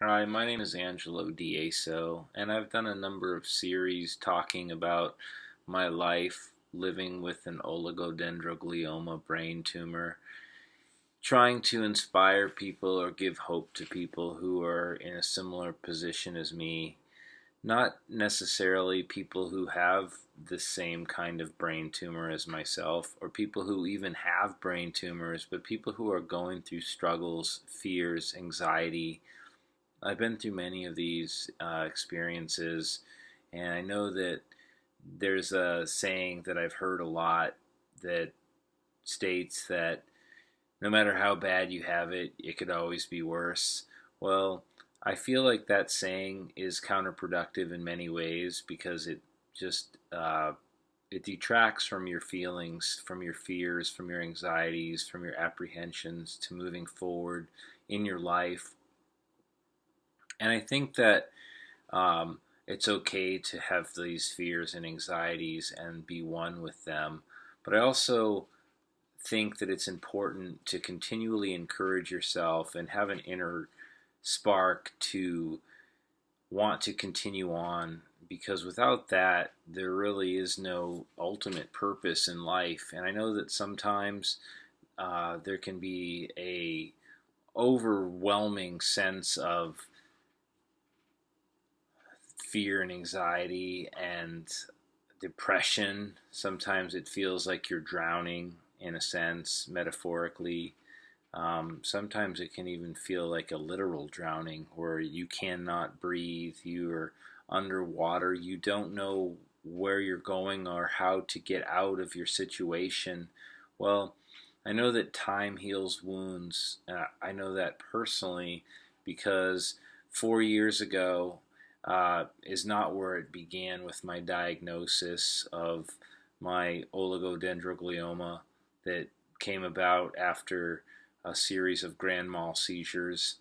Hi, my name is Angelo Ieso, and I've done a number of series talking about my life living with an oligodendroglioma brain tumor, trying to inspire people or give hope to people who are in a similar position as me. Not necessarily people who have the same kind of brain tumor as myself, or people who even have brain tumors, but people who are going through struggles, fears, anxiety. I've been through many of these experiences, and I know that there's a saying that I've heard a lot that states that no matter how bad you have it, it could always be worse. Well, I feel like that saying is counterproductive in many ways because it just it detracts from your feelings, from your fears, from your anxieties, from your apprehensions to moving forward in your life. And I think that it's okay to have these fears and anxieties and be one with them. But I also think that it's important to continually encourage yourself and have an inner spark to want to continue on, because without that, there really is no ultimate purpose in life. And I know that sometimes there can be a overwhelming sense of fear and anxiety and depression. Sometimes it feels like you're drowning in a sense, metaphorically. Sometimes it can even feel like a literal drowning where you cannot breathe, you're underwater, you don't know where you're going or how to get out of your situation. Well, I know that time heals wounds. I know that personally because 4 years ago is not where it began with my diagnosis of my oligodendroglioma that came about after a series of grand mal seizures.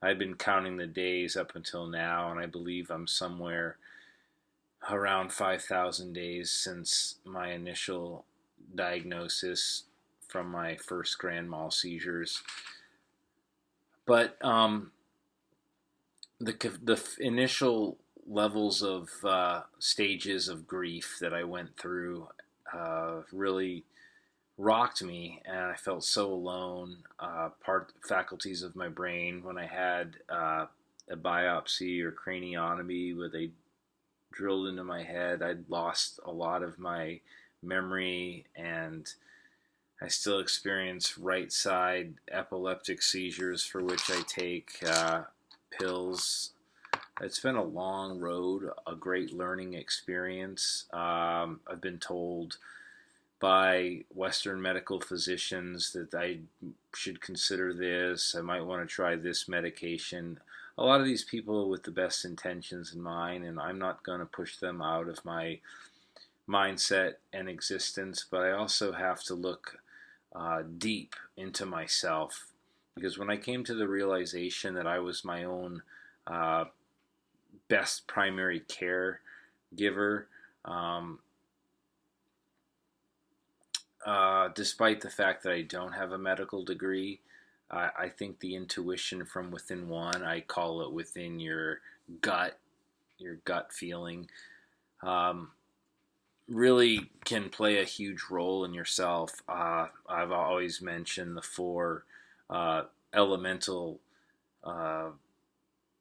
I've been counting the days up until now, and I believe I'm somewhere around 5,000 days since my initial diagnosis from my first grand mal seizures. But the initial levels of stages of grief that I went through really rocked me, and I felt so alone. Part faculties of my brain, when I had a biopsy or craniotomy where they drilled into my head, I'd lost a lot of my memory, and I still experience right side epileptic seizures for which I take pills. It's been a long road, a great learning experience. I've been told by Western medical physicians that I should consider this. I might want to try this medication. A lot of these people with the best intentions in mind, and I'm not going to push them out of my mindset and existence, but I also have to look deep into myself, because when I came to the realization that I was my own uh, best primary care giver, um, despite the fact that I don't have a medical degree, I think the intuition from within one, I call it within gut, your gut feeling, um, really can play a huge role in yourself. I've always mentioned the four elemental uh,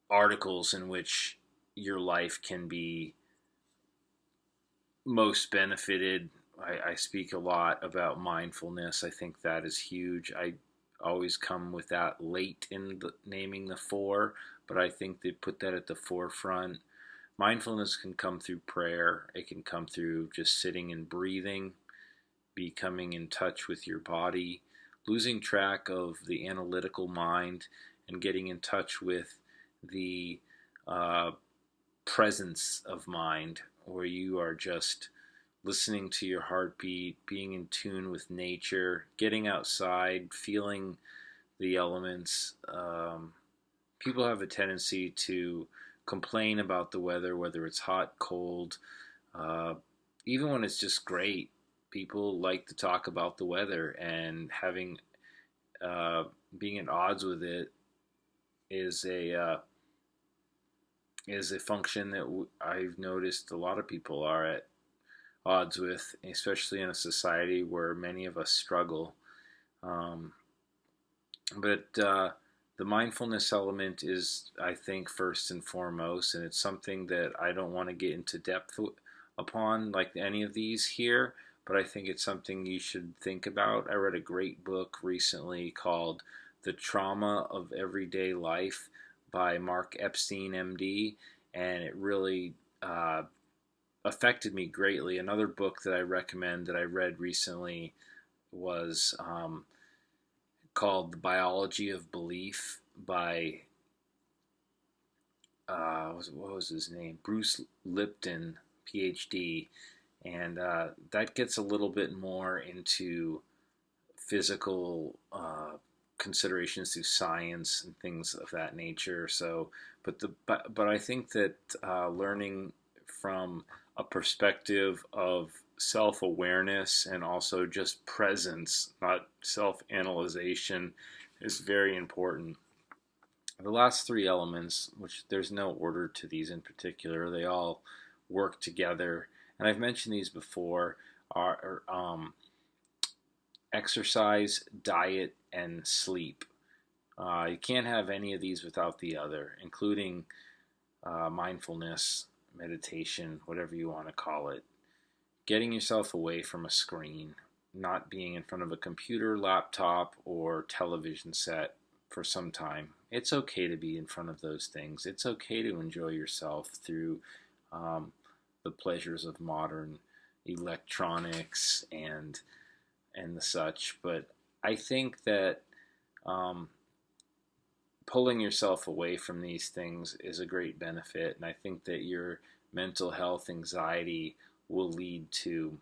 articles in which your life can be most benefited. I speak a lot about mindfulness. I think that is huge. I always come with that late in naming the four, but I think they put that at the forefront. Mindfulness can come through prayer. It can come through just sitting and breathing, becoming in touch with your body, losing track of the analytical mind, and getting in touch with the uh, presence of mind, where you are just listening to your heartbeat, being in tune with nature, getting outside, feeling the elements. People have a tendency to complain about the weather, whether it's hot, cold, uh, even when it's just great. People like to talk about the weather, and uh, being at odds with it is a is a function that I've noticed a lot of people are at odds with, especially in a society where many of us struggle. Um, but the mindfulness element is, I think, first and foremost, and it's something that I don't want to get into depth upon like any of these here, but I think it's something you should think about. I read a great book recently called The Trauma of Everyday Life by Mark Epstein, MD, and it really affected me greatly. Another book that I recommend that I read recently was called The Biology of Belief by what was his name? Bruce Lipton, PhD, and that gets a little bit more into physical considerations through science and things of that nature. So, but I think that learning from a perspective of self-awareness and also just presence, not self-analyzation, is very important. The last three elements, which there's no order to these in particular, they all work together. And I've mentioned these before, are exercise, diet, and sleep. You can't have any of these without the other, including mindfulness, meditation, whatever you want to call it. Getting yourself away from a screen, not being in front of a computer, laptop, or television set for some time. It's okay to be in front of those things. It's okay to enjoy yourself through um, the pleasures of modern electronics and the such. But I think that um, pulling yourself away from these things is a great benefit, and I think that your mental health anxiety will lead to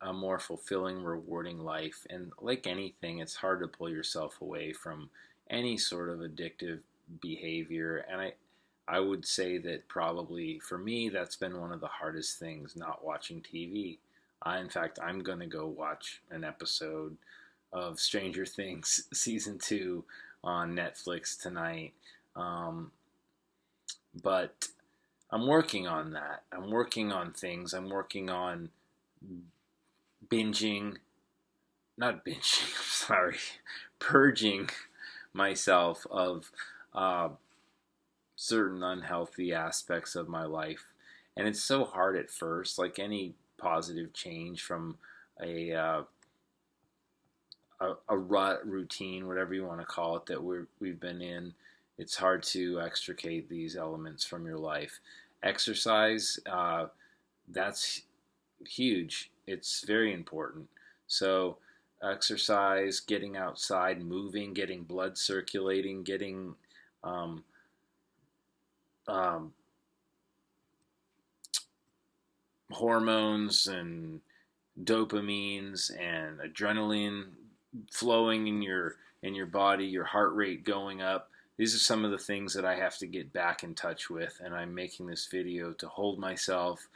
a more fulfilling, rewarding life. And like anything, it's hard to pull yourself away from any sort of addictive behavior. And I would say that probably for me, that's been one of the hardest things, not watching TV. In fact, I'm going to go watch an episode of Stranger Things season 2 on Netflix tonight. Um, but I'm working on that. I'm working on things. I'm working on binging, not binging, I'm sorry, purging myself of uh, certain unhealthy aspects of my life. And it's so hard at first, like any positive change from a a rut routine, whatever you want to call it, that we've been in. It's hard to extricate these elements from your life. Exercise, that's huge. It's very important. So, exercise, getting outside, moving, getting blood circulating, getting um, um, hormones and dopamines and adrenaline flowing in your body, your heart rate going up. These are some of the things that I have to get back in touch with, and I'm making this video to hold myself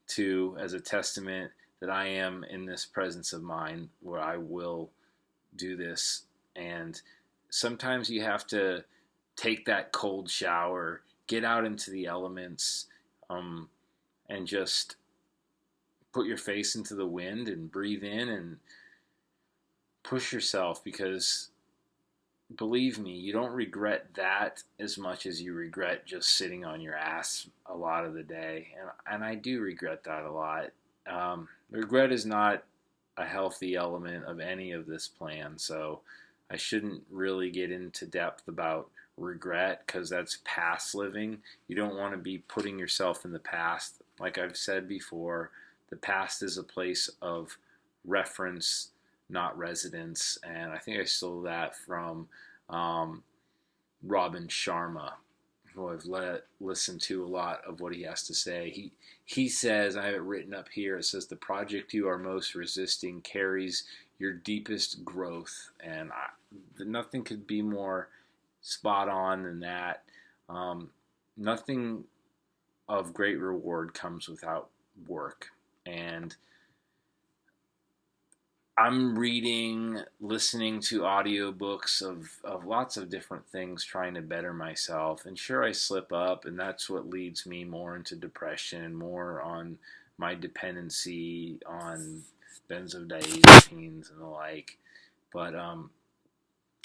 to as a testament that I am in this presence of mind where I will do this. And sometimes you have to take that cold shower, get out into the elements, and just put your face into the wind and breathe in and push yourself, because believe me, you don't regret that as much as you regret just sitting on your ass a lot of the day. And I do regret that a lot. Regret is not a healthy element of any of this plan, so I shouldn't really get into depth about regret because that's past living. You don't want to be putting yourself in the past. Like I've said before, the past is a place of reference, not residence. And I think I stole that from Robin Sharma, who I've listened to a lot of what he has to say. He says, I have it written up here, it says, the project you are most resisting carries your deepest growth. And nothing could be more spot on than that. Nothing of great reward comes without work. And I'm reading, listening to audiobooks of lots of different things, trying to better myself. And sure, I slip up, and that's what leads me more into depression, more on my dependency on benzodiazepines and the like. But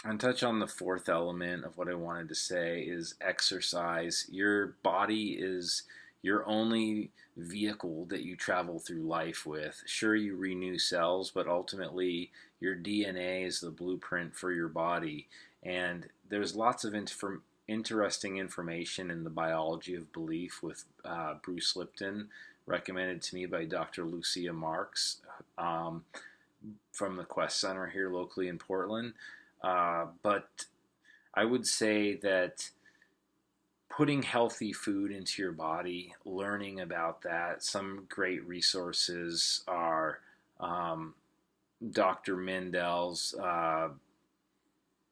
and touch on the fourth element of what I wanted to say is exercise. Your body is your only vehicle that you travel through life with. Sure, you renew cells, but ultimately your DNA is the blueprint for your body. And there's lots of interesting information in the biology of belief with Bruce Lipton, recommended to me by Dr. Lucia Marks um, from the Quest Center here locally in Portland. But I would say that putting healthy food into your body, learning about that, some great resources are um, Dr. Mendel's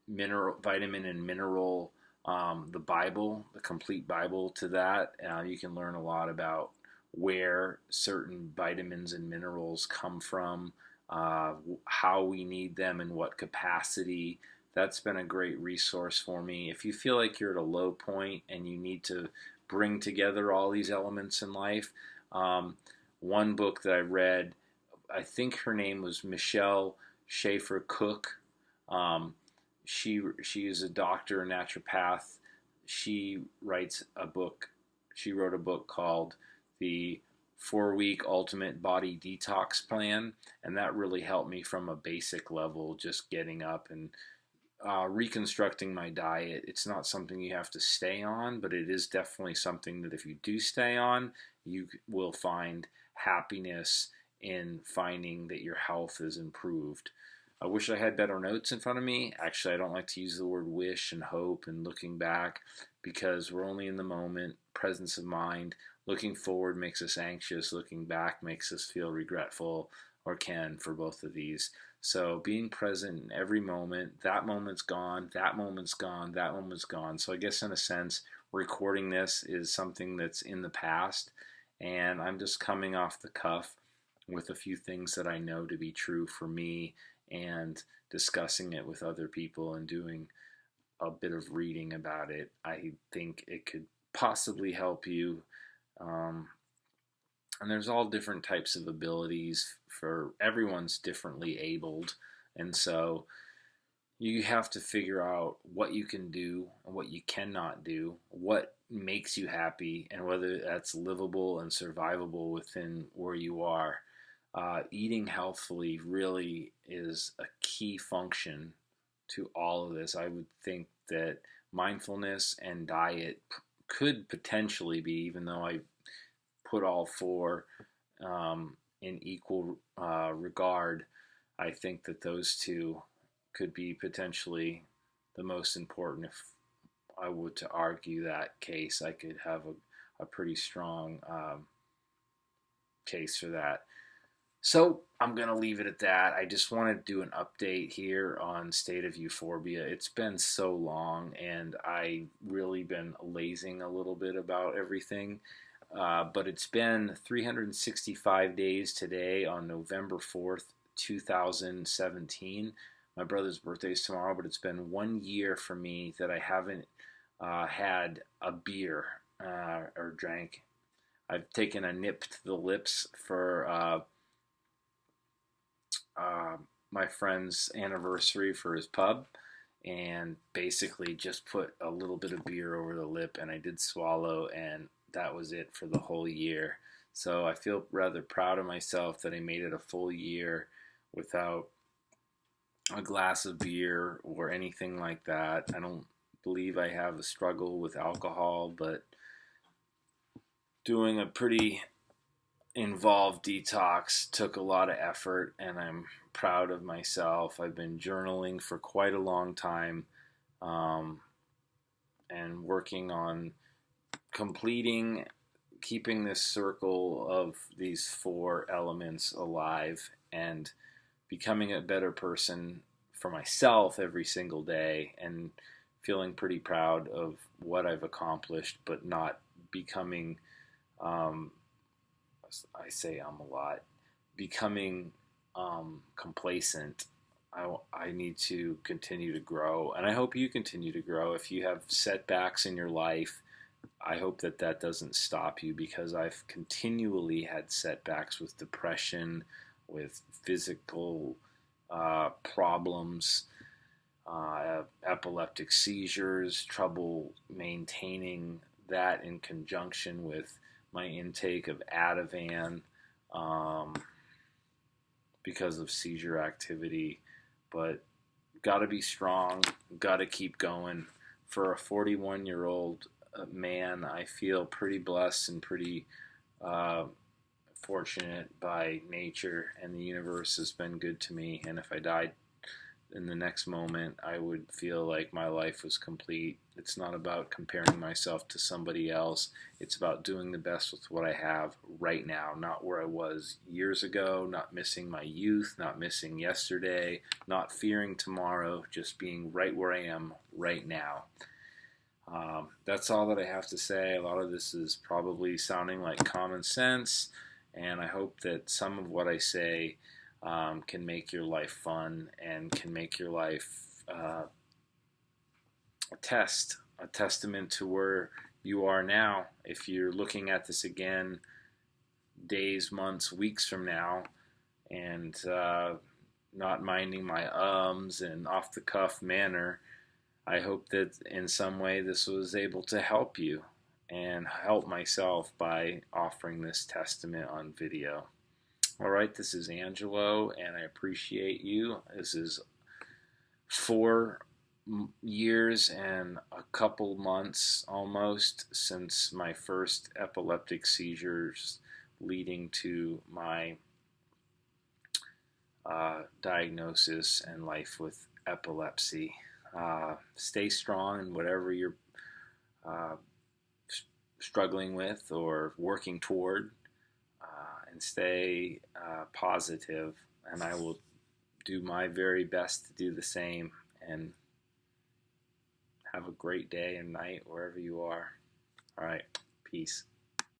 vitamin and mineral, the Bible, the complete Bible to that. You can learn a lot about where certain vitamins and minerals come from, how we need them, and what capacity. That's been a great resource for me. If you feel like you're at a low point and you need to bring together all these elements in life, one book that I read, I think her name was Michelle Schaefer Cook. Um, she is a doctor, a naturopath. She writes a book. She wrote a book called The 4-Week Ultimate Body Detox Plan, and that really helped me from a basic level, just getting up and reconstructing my diet. It's not something you have to stay on, but it is definitely something that if you do stay on, you will find happiness in finding that your health is improved. I wish I had better notes in front of me. Actually, I don't like to use the word wish and hope and looking back because we're only in the moment, presence of mind. Looking forward makes us anxious, looking back makes us feel regretful, or can for both of these. So being present in every moment, that moment's gone, that moment's gone, that moment's gone. So I guess in a sense, recording this is something that's in the past, and I'm just coming off the cuff with a few things that I know to be true for me and discussing it with other people and doing a bit of reading about it. I think it could possibly help you. Um, and there's all different types of abilities for everyone's differently abled. And so you have to figure out what you can do and what you cannot do, what makes you happy, and whether that's livable and survivable within where you are. Eating healthfully really is a key function to all of this. I would think that mindfulness and diet could potentially be, even though I put all four in equal regard, I think that those two could be potentially the most important. If I were to argue that case, I could have a pretty strong case for that. So I'm going to leave it at that. I just want to do an update here on State of Euphorbia. It's been so long, and I've really been lazing a little bit about everything. But it's been 365 days today on November 4th, 2017. My brother's birthday is tomorrow, but it's been 1 year for me that I haven't had a beer or drank. I've taken a nip to the lips for uh, my friend's anniversary for his pub, and basically just put a little bit of beer over the lip, and I did swallow, and that was it for the whole year. So I feel rather proud of myself that I made it a full year without a glass of beer or anything like that. I don't believe I have a struggle with alcohol, but doing a pretty involved detox took a lot of effort, and I'm proud of myself. I've been journaling for quite a long time, um, and working on completing, keeping this circle of these four elements alive and becoming a better person for myself every single day, and feeling pretty proud of what I've accomplished, but not becoming, I say a lot, becoming complacent. I need to continue to grow, and I hope you continue to grow. If you have setbacks in your life, I hope that that doesn't stop you, because I've continually had setbacks with depression, with physical problems, epileptic seizures, trouble maintaining that in conjunction with my intake of Ativan um, because of seizure activity. But got to be strong, got to keep going. For a 41-year-old man, I feel pretty blessed and pretty uh, fortunate by nature, and the universe has been good to me. And if I died in the next moment, I would feel like my life was complete. It's not about comparing myself to somebody else. It's about doing the best with what I have right now, not where I was years ago, not missing my youth, not missing yesterday, not fearing tomorrow, just being right where I am right now. That's all that I have to say. A lot of this is probably sounding like common sense, and I hope that some of what I say can make your life fun and can make your life a testament to where you are now. If you're looking at this again days, months, weeks from now, and not minding my ums and off the cuff manner, I hope that in some way this was able to help you and help myself by offering this testament on video. All right, this is Angelo, and I appreciate you. This is 4 years and a couple months almost since my first epileptic seizures, leading to my diagnosis and life with epilepsy. Stay strong in whatever you're uh, struggling with or working toward, and stay positive. And I will do my very best to do the same. And have a great day and night wherever you are. All right, peace.